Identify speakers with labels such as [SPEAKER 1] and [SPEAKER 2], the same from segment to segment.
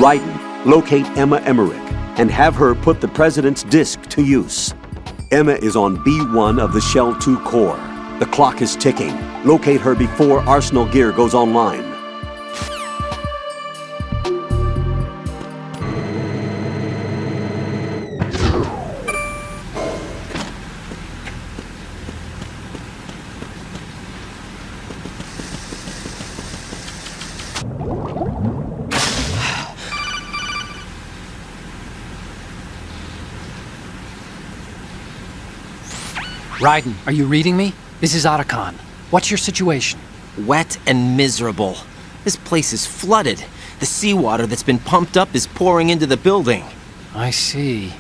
[SPEAKER 1] Raiden, locate Emma Emmerich and have her put the President's disc to use. Emma is on B1 of the Shell 2 core. The clock is ticking. Locate her before Arsenal gear goes online.
[SPEAKER 2] Raiden, are you reading me? This is Otacon. What's your situation?
[SPEAKER 3] Wet and miserable. This place is flooded. The seawater that's been pumped up is pouring into the building.
[SPEAKER 2] I see.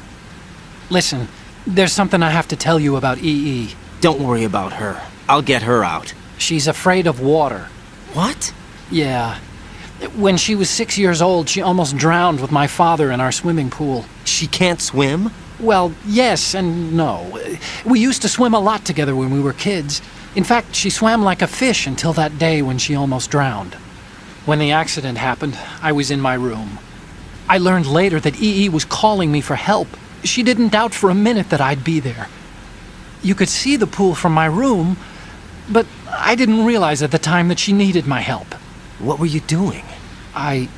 [SPEAKER 2] Listen, there's something I have to tell you about EE.
[SPEAKER 3] Don't worry about her. I'll get her out.
[SPEAKER 2] She's afraid of water.
[SPEAKER 3] What?
[SPEAKER 2] Yeah. When she was 6 years old, she almost drowned with my father in our swimming pool.
[SPEAKER 3] She can't swim?
[SPEAKER 2] Well, yes and no. We used to swim a lot together when we were kids. In fact, she swam like a fish until that day when she almost drowned. When the accident happened, I was in my room. I learned later that EE was calling me for help. She didn't doubt for a minute that I'd be there. You could see the pool from my room, but I didn't realize at the time that she needed my help.
[SPEAKER 3] What were you doing?
[SPEAKER 2] I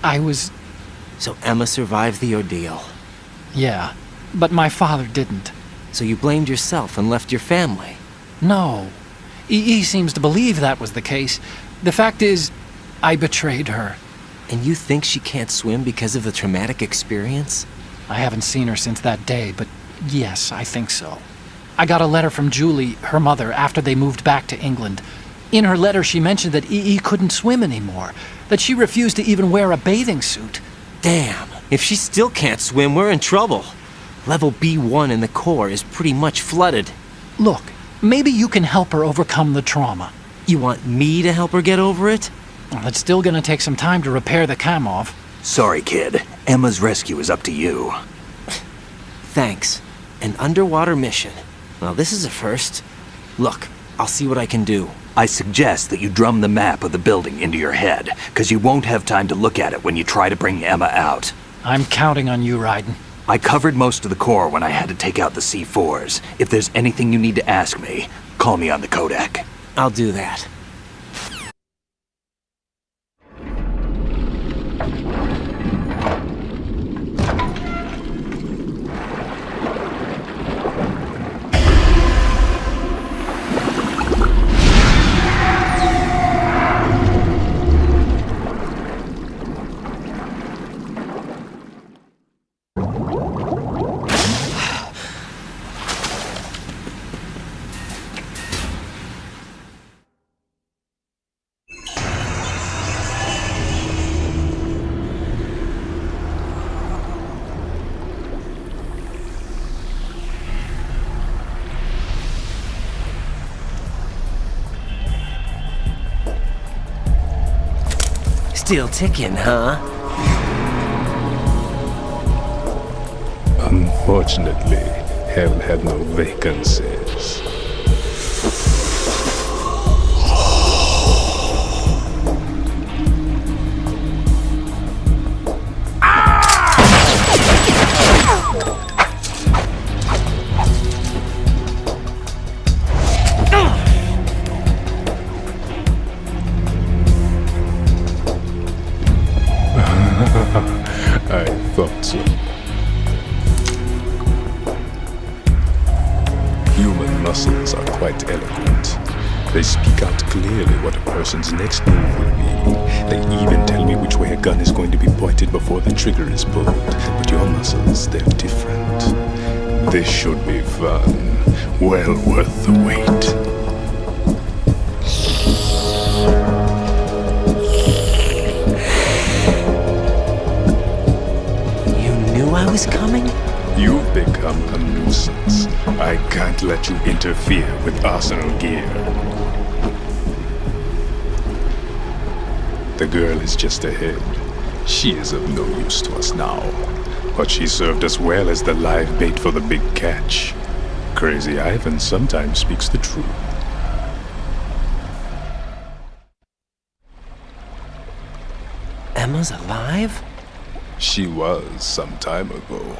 [SPEAKER 2] was...
[SPEAKER 3] So Emma survived the ordeal.
[SPEAKER 2] Yeah, but my father didn't.
[SPEAKER 3] So you blamed yourself and left your family?
[SPEAKER 2] No. EE seems to believe that was the case. The fact is, I betrayed her.
[SPEAKER 3] And you think she can't swim because of the traumatic experience?
[SPEAKER 2] I haven't seen her since that day, but yes, I think so. I got a letter from Julie, her mother, after they moved back to England. In her letter, she mentioned that EE couldn't swim anymore, that she refused to even wear a bathing suit.
[SPEAKER 3] Damn, if she still can't swim, we're in trouble. Level B1 in the core is pretty much flooded.
[SPEAKER 2] Look, maybe you can help her overcome the trauma.
[SPEAKER 3] You want me to help her get over it?
[SPEAKER 2] Well, it's still gonna take some time to repair the Kamov.
[SPEAKER 4] Sorry, kid. Emma's rescue is up to you.
[SPEAKER 3] Thanks. An underwater mission. Well, this is a first. Look, I'll see what I can do.
[SPEAKER 4] I suggest that you drum the map of the building into your head, because you won't have time to look at it when you try to bring Emma out.
[SPEAKER 2] I'm counting on you, Raiden.
[SPEAKER 4] I covered most of the core when I had to take out the C4s. If there's anything you need to ask me, call me on the codec.
[SPEAKER 3] I'll do that. Still ticking, huh?
[SPEAKER 5] Unfortunately, Hell had no vacancies. I thought so. Human muscles are quite eloquent. They speak out clearly what a person's next move will be. They even tell me which way a gun is going to be pointed before the trigger is pulled. But your muscles, they're different. This should be fun. Well worth the wait.
[SPEAKER 3] I was coming?
[SPEAKER 5] You've become a nuisance. I can't let you interfere with Arsenal gear. The girl is just ahead. She is of no use to us now. But she served us well as the live bait for the big catch. Crazy Ivan sometimes speaks the truth.
[SPEAKER 3] Emma's alive?
[SPEAKER 5] She was some time ago.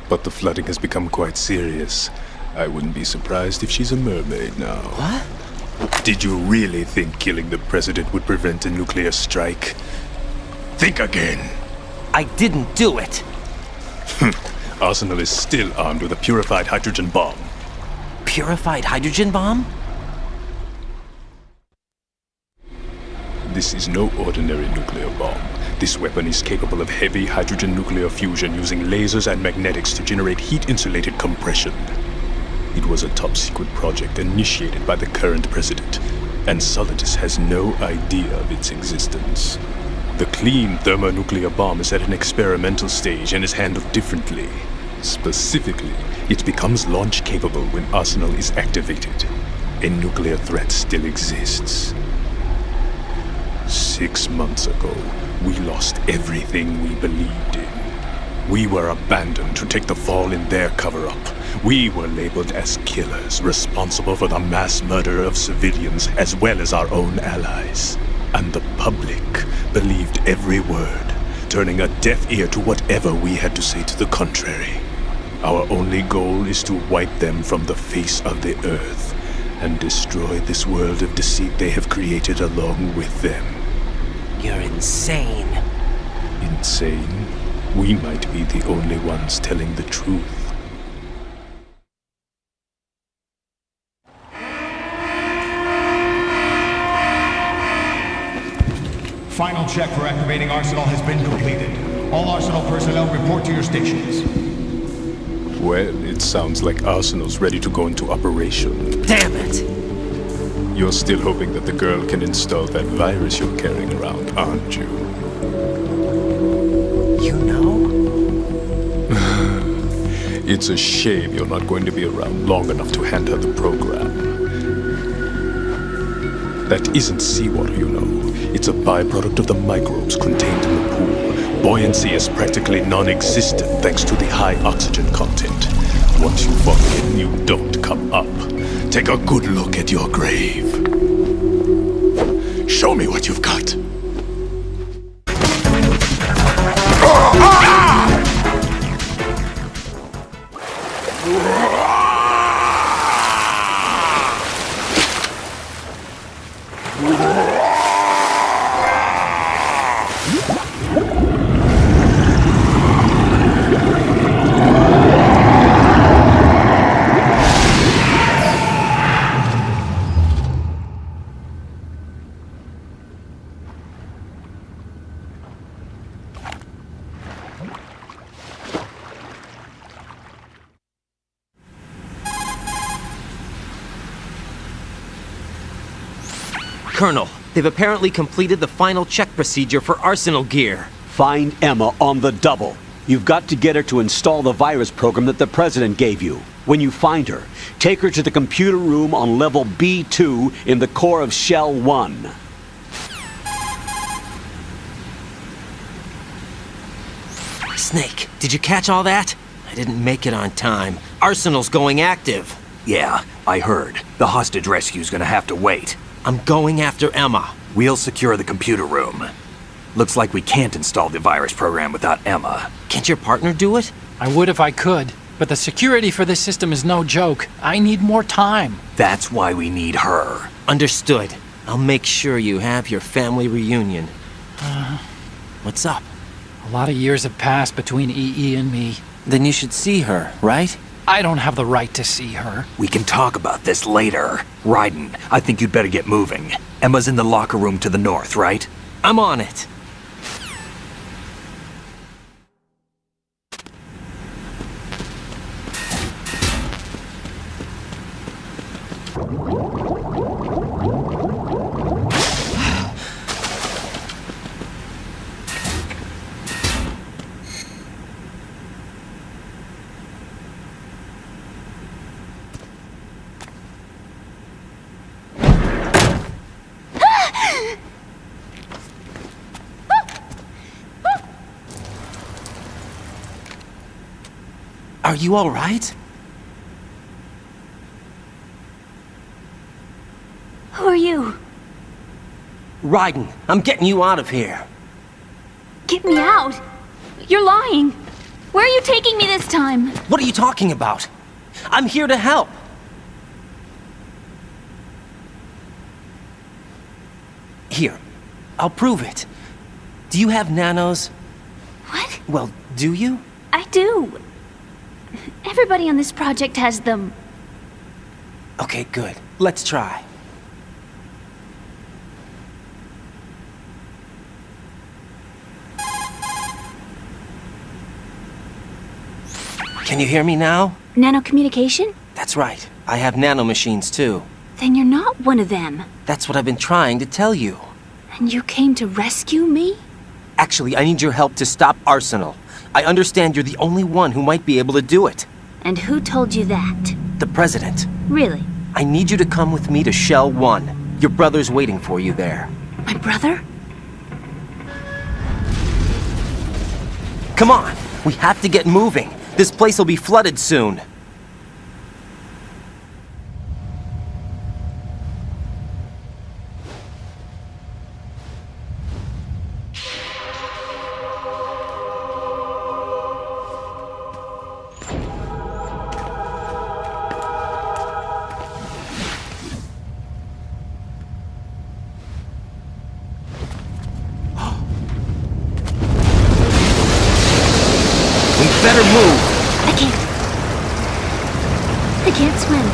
[SPEAKER 5] But the flooding has become quite serious. I wouldn't be surprised if she's a mermaid now.
[SPEAKER 3] What?
[SPEAKER 5] Did you really think killing the president would prevent a nuclear strike? Think again.
[SPEAKER 3] I didn't do it.
[SPEAKER 5] Arsenal is still armed with a purified hydrogen bomb.
[SPEAKER 3] Purified hydrogen bomb?
[SPEAKER 5] This is no ordinary nuclear bomb. This weapon is capable of heavy hydrogen nuclear fusion using lasers and magnetics to generate heat-insulated compression. It was a top-secret project initiated by the current president, and Solidus has no idea of its existence. The clean thermonuclear bomb is at an experimental stage and is handled differently. Specifically, it becomes launch-capable when Arsenal is activated. A nuclear threat still exists. 6 months ago, we lost everything we believed in. We were abandoned to take the fall in their cover-up. We were labeled as killers, responsible for the mass murder of civilians as well as our own allies. And the public believed every word, turning a deaf ear to whatever we had to say to the contrary. Our only goal is to wipe them from the face of the earth and destroy this world of deceit they have created along with them.
[SPEAKER 3] You're insane.
[SPEAKER 5] Insane? We might be the only ones telling the truth.
[SPEAKER 6] Final check for activating Arsenal has been completed. All Arsenal personnel report to your stations.
[SPEAKER 5] Well, it sounds like Arsenal's ready to go into operation.
[SPEAKER 3] Damn it!
[SPEAKER 5] You're still hoping that the girl can install that virus you're carrying around, aren't you?
[SPEAKER 3] You know?
[SPEAKER 5] It's a shame you're not going to be around long enough to hand her the program. That isn't seawater, you know. It's a byproduct of the microbes contained in the pool. Buoyancy is practically non-existent thanks to the high oxygen content. Once you fall in, you don't come up. Take a good look at your grave. Show me what you've got.
[SPEAKER 3] Colonel, they've apparently completed the final check procedure for Arsenal gear.
[SPEAKER 1] Find Emma on the double. You've got to get her to install the virus program that the president gave you. When you find her, take her to the computer room on level B2 in the core of Shell 1.
[SPEAKER 3] Snake, did you catch all that? I didn't make it on time. Arsenal's going active.
[SPEAKER 4] Yeah, I heard. The hostage rescue's gonna have to wait.
[SPEAKER 3] I'm going after Emma.
[SPEAKER 4] We'll secure the computer room. Looks like we can't install the virus program without Emma.
[SPEAKER 3] Can't your partner do it?
[SPEAKER 2] I would if I could, but the security for this system is no joke. I need more time.
[SPEAKER 4] That's why we need her.
[SPEAKER 3] Understood. I'll make sure you have your family reunion. What's up?
[SPEAKER 2] A lot of years have passed between EE and me.
[SPEAKER 3] Then you should see her, right?
[SPEAKER 2] I don't have the right to see her.
[SPEAKER 4] We can talk about this later. Raiden, I think you'd better get moving. Emma's in the locker room to the north, right?
[SPEAKER 3] I'm on it. Are you all right?
[SPEAKER 7] Who are you?
[SPEAKER 3] Raiden, I'm getting you out of here.
[SPEAKER 7] Get me out! You're lying. Where are you taking me this time?
[SPEAKER 3] What are you talking about? I'm here to help. Here, I'll prove it. Do you have nanos?
[SPEAKER 7] What?
[SPEAKER 3] Well, do you?
[SPEAKER 7] I do. Everybody on this project has them.
[SPEAKER 3] Okay, good. Let's try. Can you hear me now?
[SPEAKER 7] Nanocommunication?
[SPEAKER 3] That's right. I have nanomachines too.
[SPEAKER 7] Then you're not one of them.
[SPEAKER 3] That's what I've been trying to tell you.
[SPEAKER 7] And you came to rescue me?
[SPEAKER 3] Actually, I need your help to stop Arsenal. I understand you're the only one who might be able to do it.
[SPEAKER 7] And who told you that?
[SPEAKER 3] The President.
[SPEAKER 7] Really?
[SPEAKER 3] I need you to come with me to Shell 1. Your brother's waiting for you there.
[SPEAKER 7] My brother?
[SPEAKER 3] Come on! We have to get moving. This place will be flooded soon. Better move!
[SPEAKER 7] I can't swim.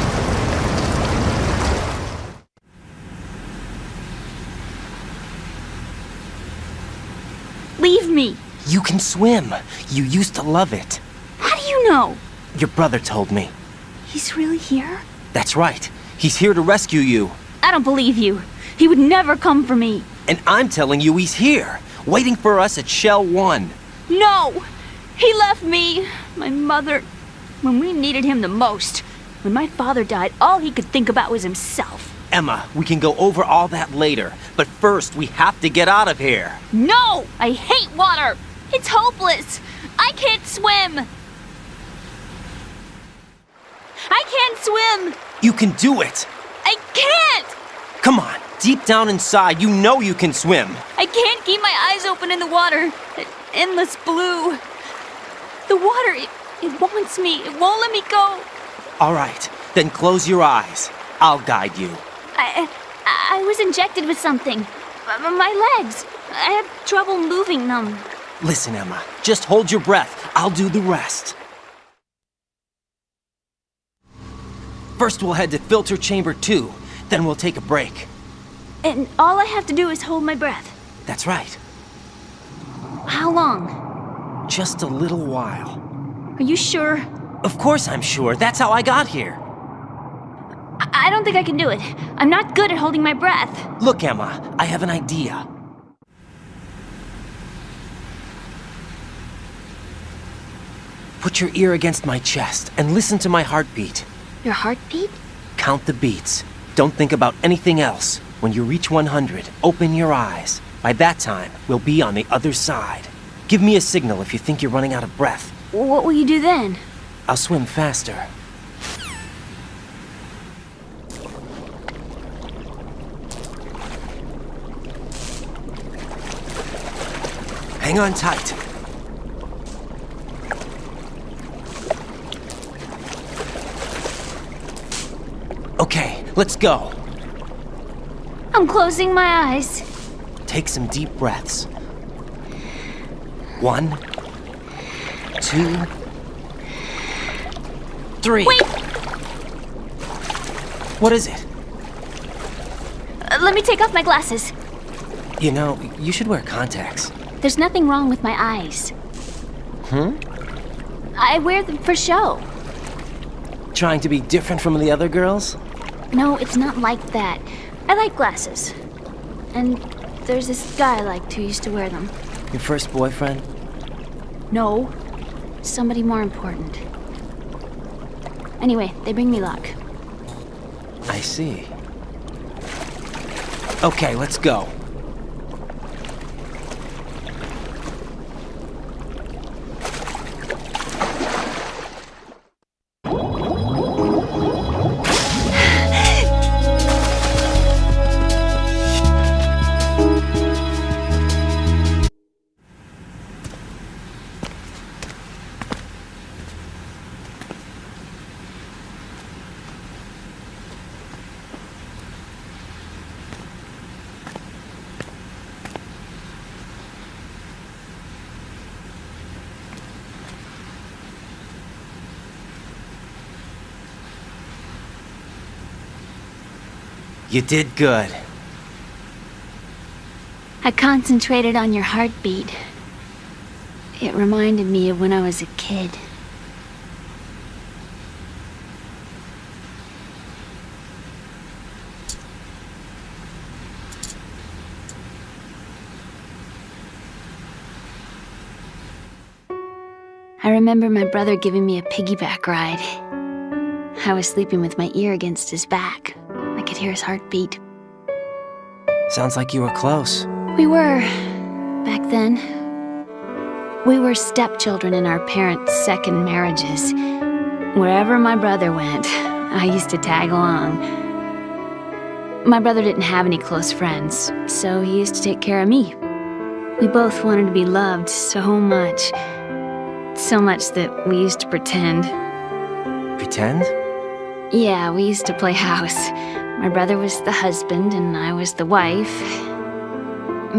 [SPEAKER 7] Leave me.
[SPEAKER 3] You can swim. You used to love it.
[SPEAKER 7] How do you know?
[SPEAKER 3] Your brother told me.
[SPEAKER 7] He's really here?
[SPEAKER 3] That's right. He's here to rescue you.
[SPEAKER 7] I don't believe you. He would never come for me.
[SPEAKER 3] And I'm telling you he's here, waiting for us at Shell 1.
[SPEAKER 7] No! He left me, my mother, when we needed him the most. When my father died, all he could think about was himself.
[SPEAKER 3] Emma, we can go over all that later, but first we have to get out of here.
[SPEAKER 7] No! I hate water! It's hopeless! I can't swim! I can't swim!
[SPEAKER 3] You can do it!
[SPEAKER 7] I can't!
[SPEAKER 3] Come on, deep down inside, you know you can swim.
[SPEAKER 7] I can't keep my eyes open in the water. That endless blue. The water, it wants me. It won't let me go.
[SPEAKER 3] All right, then close your eyes. I'll guide you.
[SPEAKER 7] I was injected with something. My legs. I had trouble moving them.
[SPEAKER 3] Listen, Emma, just hold your breath. I'll do the rest. First we'll head to filter chamber 2, then we'll take a break.
[SPEAKER 7] And all I have to do is hold my breath.
[SPEAKER 3] That's right.
[SPEAKER 7] How long?
[SPEAKER 3] Just a little while.
[SPEAKER 7] Are you sure?
[SPEAKER 3] Of course I'm sure. That's how I got here.
[SPEAKER 7] I don't think I can do it. I'm not good at holding my breath.
[SPEAKER 3] Look, Emma, I have an idea. Put your ear against my chest and listen to my heartbeat.
[SPEAKER 7] Your heartbeat?
[SPEAKER 3] Count the beats. Don't think about anything else. When you reach 100, open your eyes. By that time, we'll be on the other side. Give me a signal if you think you're running out of breath.
[SPEAKER 7] What will you do then?
[SPEAKER 3] I'll swim faster. Hang on tight. Okay, let's go.
[SPEAKER 7] I'm closing my eyes.
[SPEAKER 3] Take some deep breaths. 1, 2, 3.
[SPEAKER 7] Wait!
[SPEAKER 3] What is it?
[SPEAKER 7] Let me take off my glasses.
[SPEAKER 3] You know, you should wear contacts.
[SPEAKER 7] There's nothing wrong with my eyes. I wear them for show.
[SPEAKER 3] Trying to be different from the other girls?
[SPEAKER 7] No, it's not like that. I like glasses. And there's this guy I liked who used to wear them.
[SPEAKER 3] Your first boyfriend?
[SPEAKER 7] No, somebody more important. Anyway, they bring me luck.
[SPEAKER 3] I see. Okay, let's go. You did good.
[SPEAKER 7] I concentrated on your heartbeat. It reminded me of when I was a kid. I remember my brother giving me a piggyback ride. I was sleeping with my ear against his back. I could hear his heartbeat.
[SPEAKER 3] Sounds like you were close.
[SPEAKER 7] We were, back then. We were stepchildren in our parents' second marriages. Wherever my brother went, I used to tag along. My brother didn't have any close friends, so he used to take care of me. We both wanted to be loved so much. So much that we used to pretend.
[SPEAKER 3] Pretend?
[SPEAKER 7] Yeah, we used to play house. My brother was the husband and I was the wife.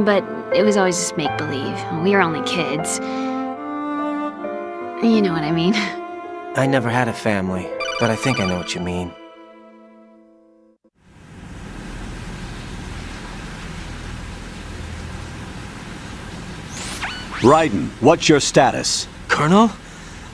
[SPEAKER 7] But it was always just make-believe. We were only kids. You know what I mean.
[SPEAKER 3] I never had a family, but I think I know what you mean.
[SPEAKER 1] Raiden, what's your status?
[SPEAKER 3] Colonel?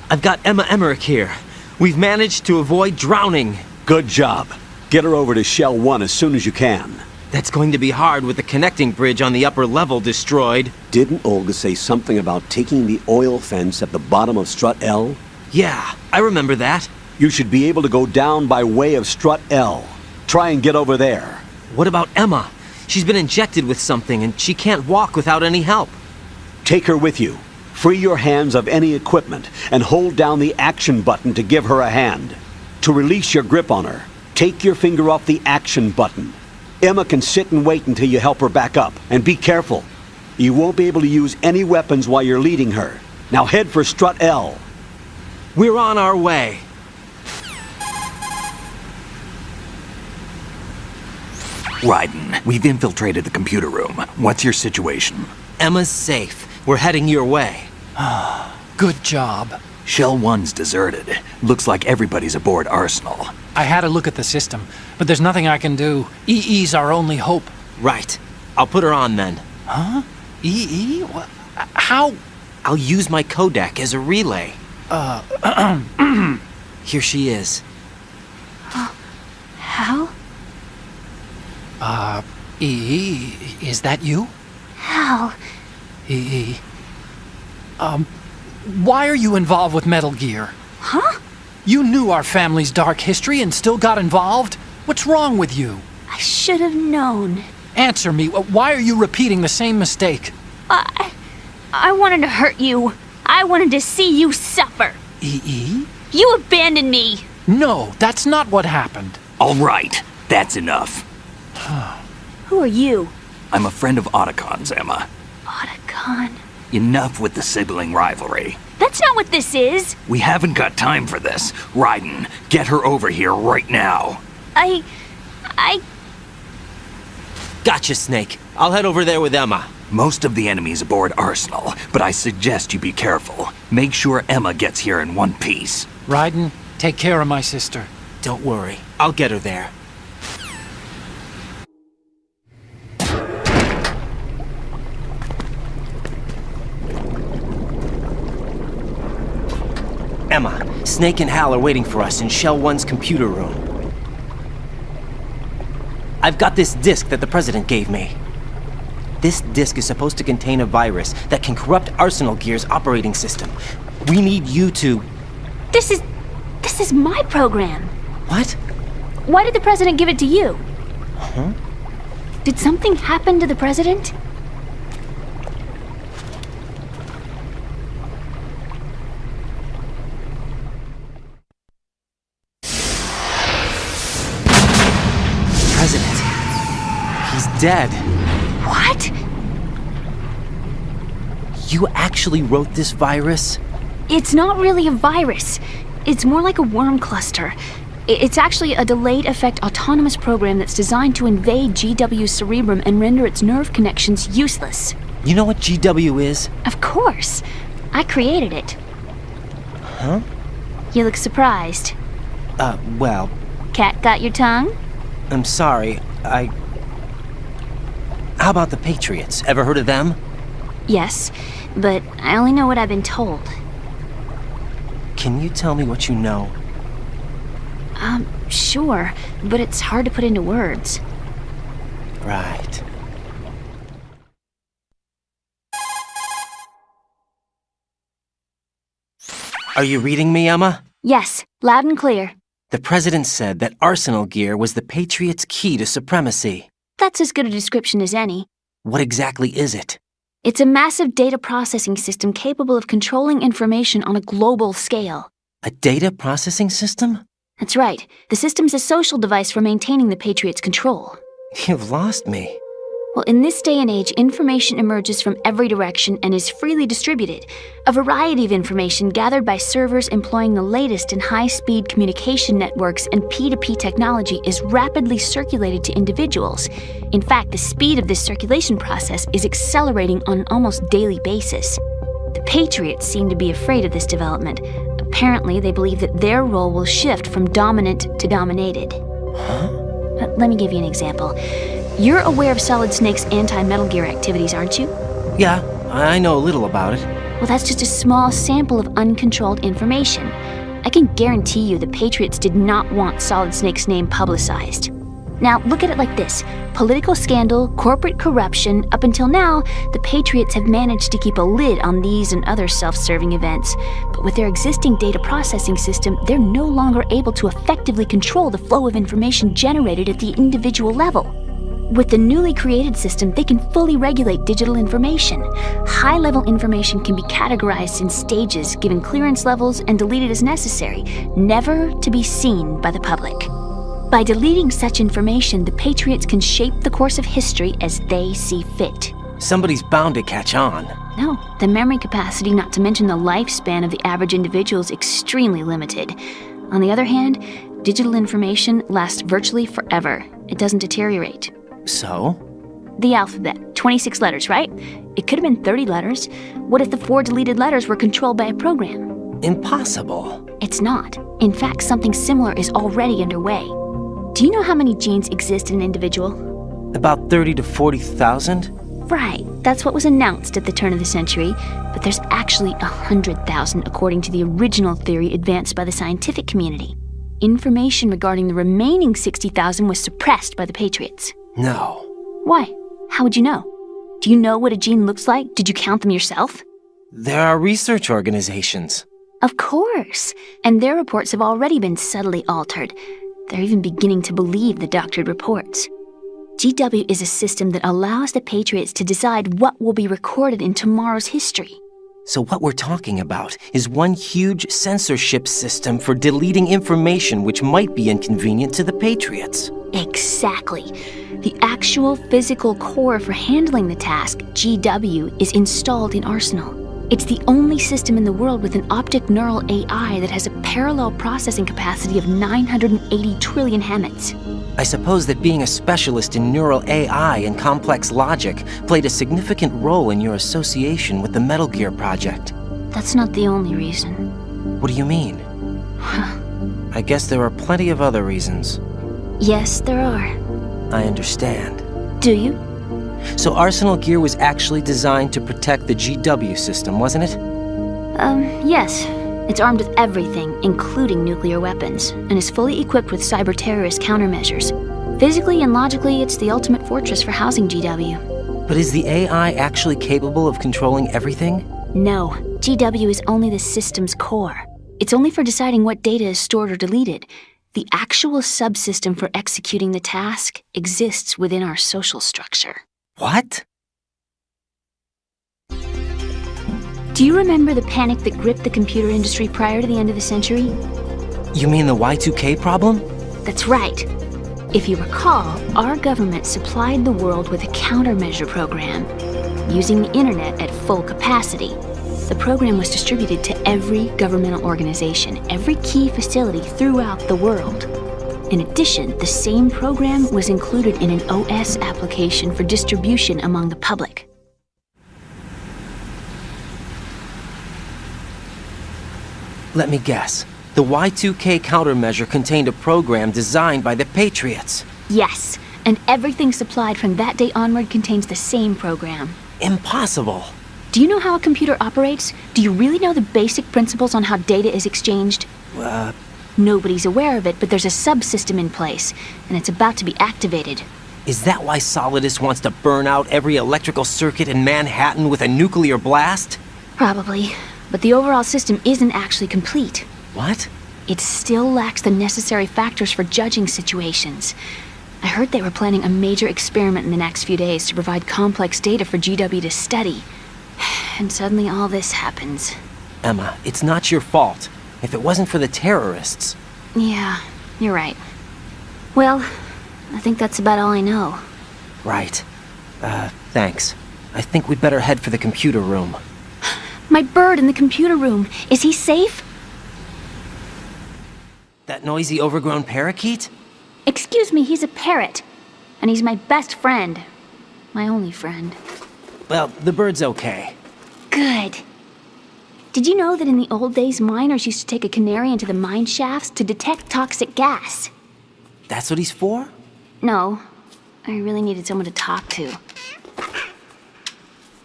[SPEAKER 3] I've got Emma Emmerich here. We've managed to avoid drowning.
[SPEAKER 1] Good job. Get her over to Shell 1 as soon as you can.
[SPEAKER 3] That's going to be hard with the connecting bridge on the upper level destroyed.
[SPEAKER 1] Didn't Olga say something about taking the oil fence at the bottom of Strut L?
[SPEAKER 3] Yeah, I remember that.
[SPEAKER 1] You should be able to go down by way of Strut L. Try and get over there.
[SPEAKER 3] What about Emma? She's been injected with something and she can't walk without any help.
[SPEAKER 1] Take her with you. Free your hands of any equipment and hold down the action button to give her a hand. To release your grip on her, take your finger off the action button. Emma can sit and wait until you help her back up. And be careful. You won't be able to use any weapons while you're leading her. Now head for Strut L.
[SPEAKER 3] We're on our way.
[SPEAKER 4] Raiden, we've infiltrated the computer room. What's your situation?
[SPEAKER 3] Emma's safe. We're heading your way.
[SPEAKER 2] Good job.
[SPEAKER 4] Shell 1's deserted. Looks like everybody's aboard Arsenal.
[SPEAKER 2] I had a look at the system, but there's nothing I can do. EE's our only hope.
[SPEAKER 3] Right. I'll put her on then.
[SPEAKER 2] Huh? EE? How?
[SPEAKER 3] I'll use my Kodak as a relay. Here she is.
[SPEAKER 7] Hal?
[SPEAKER 2] EE, is that you?
[SPEAKER 7] Hal?
[SPEAKER 2] EE. Why are you involved with Metal Gear?
[SPEAKER 7] Huh?
[SPEAKER 2] You knew our family's dark history and still got involved? What's wrong with you?
[SPEAKER 7] I should have known.
[SPEAKER 2] Answer me. Why are you repeating the same mistake?
[SPEAKER 7] I wanted to hurt you. I wanted to see you suffer.
[SPEAKER 2] EE?
[SPEAKER 7] You abandoned me.
[SPEAKER 2] No, that's not what happened.
[SPEAKER 4] All right, that's enough.
[SPEAKER 7] Who are you?
[SPEAKER 4] I'm a friend of Otacon's, Emma.
[SPEAKER 7] Otacon?
[SPEAKER 4] Enough with the sibling rivalry.
[SPEAKER 7] That's not what this is.
[SPEAKER 4] We haven't got time for this. Raiden, get her over here right now.
[SPEAKER 7] I...
[SPEAKER 3] Gotcha, Snake. I'll head over there with Emma.
[SPEAKER 4] Most of the enemy's aboard Arsenal, but I suggest you be careful. Make sure Emma gets here in one piece.
[SPEAKER 2] Raiden, take care of my sister.
[SPEAKER 3] Don't worry. I'll get her there. Emma, Snake and Hal are waiting for us in Shell 1's computer room. I've got this disk that the President gave me. This disk is supposed to contain a virus that can corrupt Arsenal Gear's operating system. We need you to...
[SPEAKER 7] This is my program.
[SPEAKER 3] What?
[SPEAKER 7] Why did the President give it to you?
[SPEAKER 3] Huh?
[SPEAKER 7] Did something happen to the President?
[SPEAKER 3] President. He's dead.
[SPEAKER 7] What?
[SPEAKER 3] You actually wrote this virus?
[SPEAKER 7] It's not really a virus. It's more like a worm cluster. It's actually a delayed effect autonomous program that's designed to invade GW's cerebrum and render its nerve connections useless.
[SPEAKER 3] You know what GW is?
[SPEAKER 7] Of course. I created it.
[SPEAKER 3] Huh?
[SPEAKER 7] You look surprised.
[SPEAKER 3] Well,
[SPEAKER 7] Cat got your tongue?
[SPEAKER 3] I'm sorry. How about the Patriots? Ever heard of them?
[SPEAKER 7] Yes, but I only know what I've been told.
[SPEAKER 3] Can you tell me what you know?
[SPEAKER 7] Sure, but it's hard to put into words.
[SPEAKER 3] Right. Are you reading me, Emma?
[SPEAKER 7] Yes, loud and clear.
[SPEAKER 3] The President said that Arsenal Gear was the Patriots' key to supremacy.
[SPEAKER 7] That's as good a description as any.
[SPEAKER 3] What exactly is it?
[SPEAKER 7] It's a massive data processing system capable of controlling information on a global scale.
[SPEAKER 3] A data processing system?
[SPEAKER 7] That's right. The system's a social device for maintaining the Patriots' control.
[SPEAKER 3] You've lost me.
[SPEAKER 7] Well, in this day and age, information emerges from every direction and is freely distributed. A variety of information gathered by servers employing the latest in high-speed communication networks and P2P technology is rapidly circulated to individuals. In fact, the speed of this circulation process is accelerating on an almost daily basis. The Patriots seem to be afraid of this development. Apparently, they believe that their role will shift from dominant to dominated. Let me give you an example. You're aware of Solid Snake's anti-Metal Gear activities, aren't you?
[SPEAKER 3] Yeah, I know a little about it.
[SPEAKER 7] Well, that's just a small sample of uncontrolled information. I can guarantee you the Patriots did not want Solid Snake's name publicized. Now, look at it like this. Political scandal, corporate corruption, up until now, the Patriots have managed to keep a lid on these and other self-serving events. But with their existing data processing system, they're no longer able to effectively control the flow of information generated at the individual level. With the newly created system, they can fully regulate digital information. High-level information can be categorized in stages, given clearance levels, and deleted as necessary, never to be seen by the public. By deleting such information, the Patriots can shape the course of history as they see fit.
[SPEAKER 3] Somebody's bound to catch on.
[SPEAKER 7] No, the memory capacity, not to mention the lifespan of the average individual, is extremely limited. On the other hand, digital information lasts virtually forever. It doesn't deteriorate.
[SPEAKER 3] So?
[SPEAKER 7] The alphabet, 26 letters, right? It could have been 30 letters. What if the 4 deleted letters were controlled by a program?
[SPEAKER 3] Impossible.
[SPEAKER 7] It's not. In fact, something similar is already underway. Do you know how many genes exist in an individual?
[SPEAKER 3] About 30 to 40,000?
[SPEAKER 7] Right, that's what was announced at the turn of the century, but there's actually 100,000 according to the original theory advanced by the scientific community. Information regarding the remaining 60,000 was suppressed by the Patriots.
[SPEAKER 3] No.
[SPEAKER 7] Why? How would you know? Do you know what a gene looks like? Did you count them yourself?
[SPEAKER 3] There are research organizations.
[SPEAKER 7] Of course, and their reports have already been subtly altered. They're even beginning to believe the doctored reports. GW is a system that allows the Patriots to decide what will be recorded in tomorrow's history.
[SPEAKER 3] So what we're talking about is one huge censorship system for deleting information which might be inconvenient to the Patriots.
[SPEAKER 7] Exactly. The actual physical core for handling the task, GW, is installed in Arsenal. It's the only system in the world with an optic neural AI that has a parallel processing capacity of 980 trillion Hammets.
[SPEAKER 3] I suppose that being a specialist in neural AI and complex logic played a significant role in your association with the Metal Gear project.
[SPEAKER 7] That's not the only reason.
[SPEAKER 3] What do you mean? I guess there are plenty of other reasons.
[SPEAKER 7] Yes, there are.
[SPEAKER 3] I understand.
[SPEAKER 7] Do you?
[SPEAKER 3] So Arsenal Gear was actually designed to protect the GW system, wasn't it?
[SPEAKER 7] Yes. It's armed with everything, including nuclear weapons, and is fully equipped with cyber-terrorist countermeasures. Physically and logically, it's the ultimate fortress for housing GW.
[SPEAKER 3] But is the AI actually capable of controlling everything?
[SPEAKER 7] No. GW is only the system's core. It's only for deciding what data is stored or deleted. The actual subsystem for executing the task exists within our social structure.
[SPEAKER 3] What?
[SPEAKER 7] Do you remember the panic that gripped the computer industry prior to the end of the century?
[SPEAKER 3] You mean the Y2K problem?
[SPEAKER 7] That's right. If you recall, our government supplied the world with a countermeasure program. Using the internet at full capacity, the program was distributed to every governmental organization, every key facility throughout the world. In addition, the same program was included in an OS application for distribution among the public.
[SPEAKER 3] Let me guess. The Y2K countermeasure contained a program designed by the Patriots.
[SPEAKER 7] Yes, and everything supplied from that day onward contains the same program.
[SPEAKER 3] Impossible.
[SPEAKER 7] Do you know how a computer operates? Do you really know the basic principles on how data is exchanged? Nobody's aware of it, but there's a subsystem in place, and it's about to be activated.
[SPEAKER 3] Is that why Solidus wants to burn out every electrical circuit in Manhattan with a nuclear blast?
[SPEAKER 7] Probably, but the overall system isn't actually complete.
[SPEAKER 3] What?
[SPEAKER 7] It still lacks the necessary factors for judging situations. I heard they were planning a major experiment in the next few days to provide complex data for GW to study. And suddenly all this happens.
[SPEAKER 3] Emma, it's not your fault. If it wasn't for the terrorists...
[SPEAKER 7] Yeah, you're right. Well, I think that's about all I know.
[SPEAKER 3] Right. Thanks. I think we'd better head for the computer room.
[SPEAKER 7] My bird in the computer room. Is he safe?
[SPEAKER 3] That noisy, overgrown parakeet?
[SPEAKER 7] Excuse me, he's a parrot. And he's my best friend. My only friend.
[SPEAKER 3] Well, the bird's okay.
[SPEAKER 7] Good. Did you know that in the old days, miners used to take a canary into the mine shafts to detect toxic gas?
[SPEAKER 3] That's what he's for?
[SPEAKER 7] No. I really needed someone to talk to.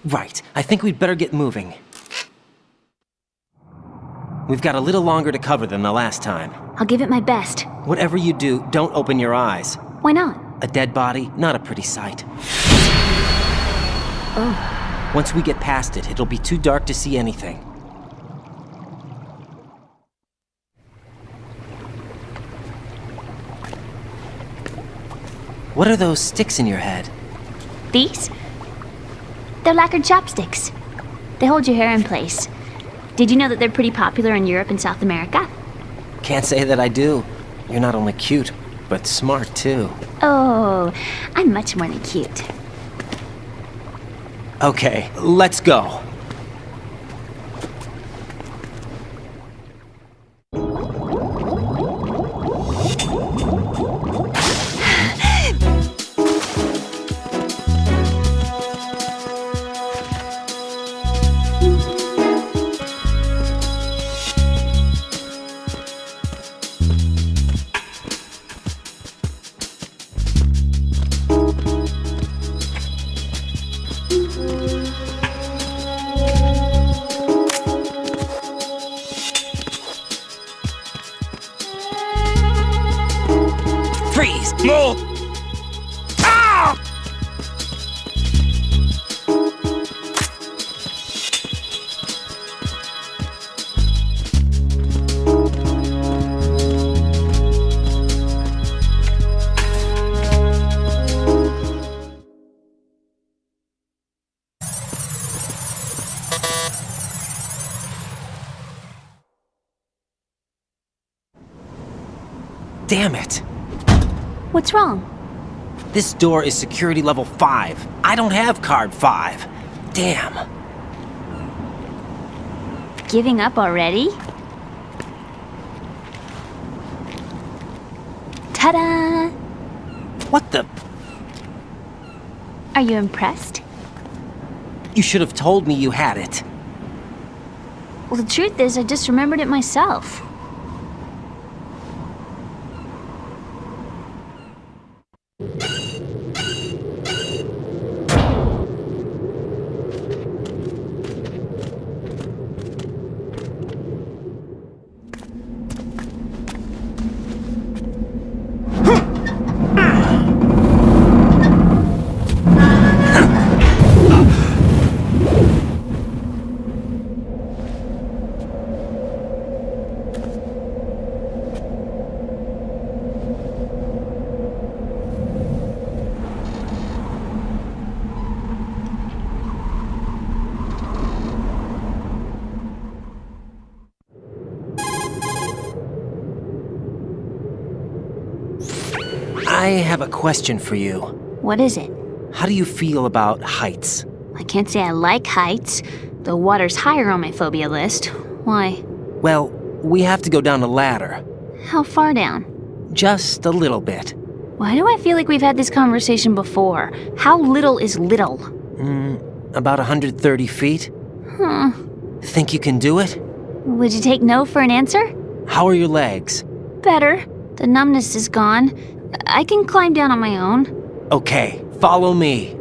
[SPEAKER 3] Right. I think we'd better get moving. We've got a little longer to cover than the last time.
[SPEAKER 7] I'll give it my best.
[SPEAKER 3] Whatever you do, don't open your eyes.
[SPEAKER 7] Why not?
[SPEAKER 3] A dead body, not a pretty sight.
[SPEAKER 7] Oh.
[SPEAKER 3] Once we get past it, it'll be too dark to see anything. What are those sticks in your head?
[SPEAKER 7] These? They're lacquered chopsticks. They hold your hair in place. Did you know that they're pretty popular in Europe and South America?
[SPEAKER 3] Can't say that I do. You're not only cute, but smart too.
[SPEAKER 7] Oh, I'm much more than cute.
[SPEAKER 3] Okay, let's go. Freeze! Move! Ah! Damn it!
[SPEAKER 7] What's wrong?
[SPEAKER 3] This door is security level 5. I don't have card 5. Damn.
[SPEAKER 7] Giving up already? Ta-da!
[SPEAKER 3] What the...
[SPEAKER 7] Are you impressed?
[SPEAKER 3] You should have told me you had it.
[SPEAKER 7] Well, the truth is, I just remembered it myself.
[SPEAKER 3] I have a question for you.
[SPEAKER 7] What is it?
[SPEAKER 3] How do you feel about heights?
[SPEAKER 7] I can't say I like heights. The water's higher on my phobia list. Why?
[SPEAKER 3] Well, we have to go down a ladder.
[SPEAKER 7] How far down?
[SPEAKER 3] Just a little bit.
[SPEAKER 7] Why do I feel like we've had this conversation before? How little is little?
[SPEAKER 3] About 130 feet. Think you can do it?
[SPEAKER 7] Would you take no for an answer?
[SPEAKER 3] How are your legs?
[SPEAKER 7] Better. The numbness is gone. I can climb down on my own.
[SPEAKER 3] Okay, follow me.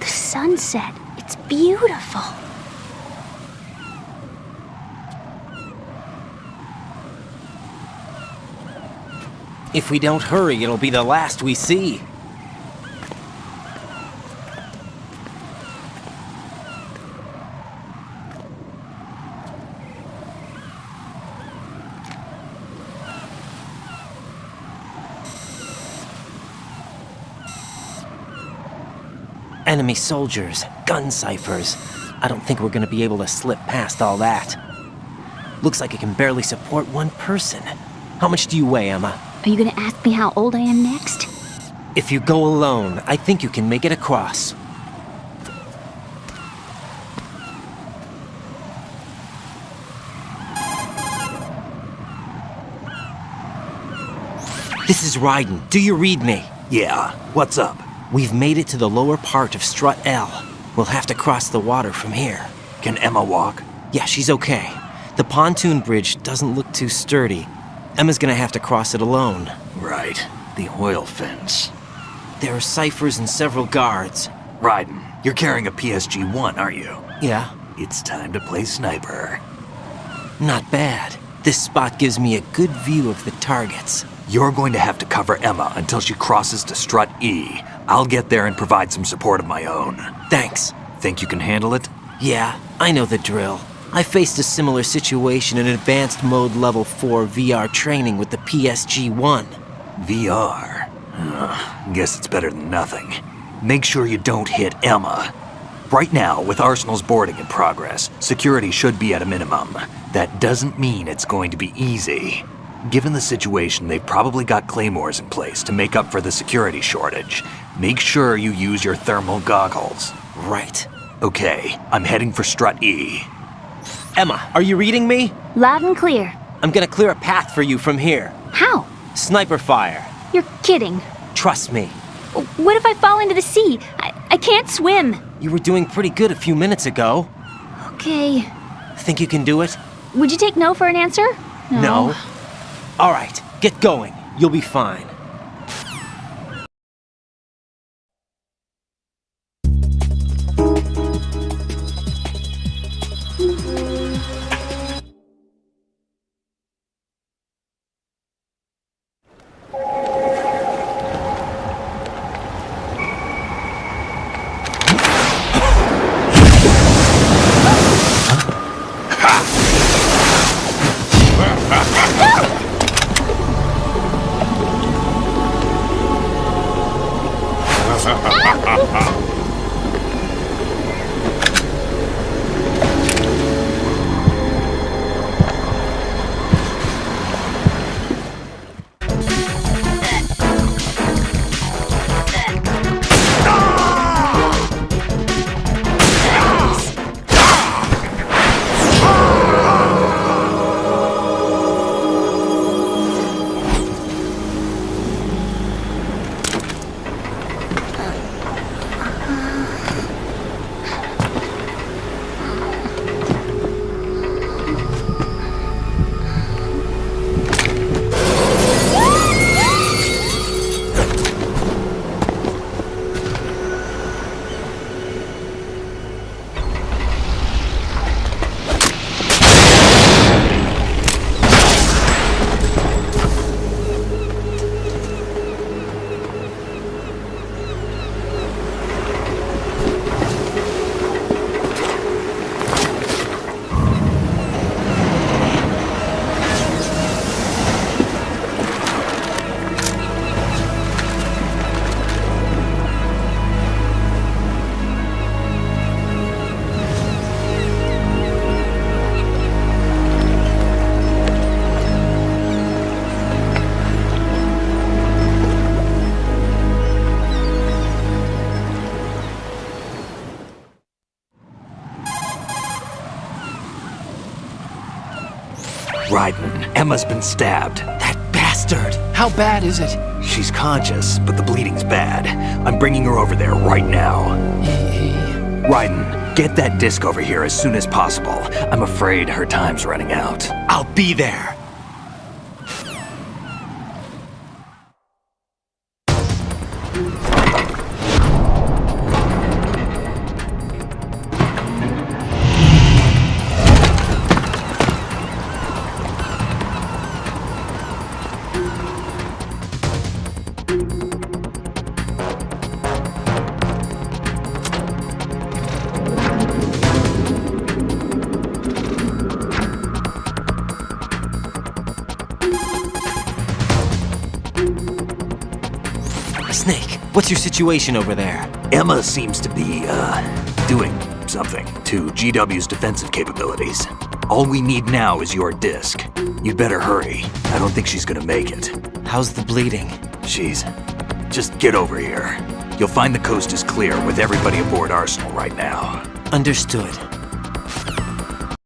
[SPEAKER 7] Sunset. It's beautiful.
[SPEAKER 3] If we don't hurry, it'll be the last we see. Enemy soldiers, gun ciphers. I don't think we're gonna be able to slip past all that. Looks like it can barely support one person. How much do you weigh, Emma?
[SPEAKER 7] Are you gonna ask me how old I am next?
[SPEAKER 3] If you go alone, I think you can make it across. This is Raiden. Do you read me?
[SPEAKER 4] Yeah, what's up?
[SPEAKER 3] We've made it to the lower part of Strut L. We'll have to cross the water from here.
[SPEAKER 4] Can Emma walk?
[SPEAKER 3] Yeah, she's okay. The pontoon bridge doesn't look too sturdy. Emma's gonna have to cross it alone.
[SPEAKER 4] Right, the oil fence.
[SPEAKER 3] There are ciphers and several guards.
[SPEAKER 4] Raiden, you're carrying a PSG-1, aren't you?
[SPEAKER 3] Yeah,
[SPEAKER 4] It's time to play sniper.
[SPEAKER 3] not bad. This spot gives me a good view of the targets.
[SPEAKER 4] You're going to have to cover Emma until she crosses to Strut E. I'll get there and provide some support of my own.
[SPEAKER 3] Thanks.
[SPEAKER 4] Think you can handle it?
[SPEAKER 3] Yeah, I know the drill. I faced a similar situation in Advanced Mode Level 4 VR training with the PSG-1.
[SPEAKER 4] VR? Guess it's better than nothing. Make sure you don't hit Emma. Right now, with Arsenal's boarding in progress, security should be at a minimum. That doesn't mean it's going to be easy. Given the situation, they've probably got claymores in place to make up for the security shortage. Make sure you use your thermal goggles.
[SPEAKER 3] Right.
[SPEAKER 4] Okay, I'm heading for Strut E.
[SPEAKER 3] Emma, are you reading me?
[SPEAKER 7] Loud and clear.
[SPEAKER 3] I'm gonna clear a path for you from here.
[SPEAKER 7] How?
[SPEAKER 3] Sniper fire.
[SPEAKER 7] You're kidding.
[SPEAKER 3] Trust me.
[SPEAKER 7] What if I fall into the sea? I can't swim.
[SPEAKER 3] You were doing pretty good a few minutes ago.
[SPEAKER 7] Okay.
[SPEAKER 3] Think you can do it?
[SPEAKER 7] Would you take no for an answer?
[SPEAKER 3] No. All right, get going. You'll be fine.
[SPEAKER 4] Raiden, Emma's been stabbed.
[SPEAKER 3] That bastard!
[SPEAKER 2] How bad is it?
[SPEAKER 4] She's conscious, but the bleeding's bad. I'm bringing her over there right now. Raiden, get that disc over here as soon as possible. I'm afraid her time's running out.
[SPEAKER 3] I'll be there! Snake, what's your situation over there?
[SPEAKER 4] Emma seems to be, doing something to GW's defensive capabilities. All we need now is your disc. You'd better hurry. I don't think she's gonna make it.
[SPEAKER 3] How's the bleeding?
[SPEAKER 4] Just get over here. You'll find the coast is clear with everybody aboard Arsenal right now.
[SPEAKER 3] Understood.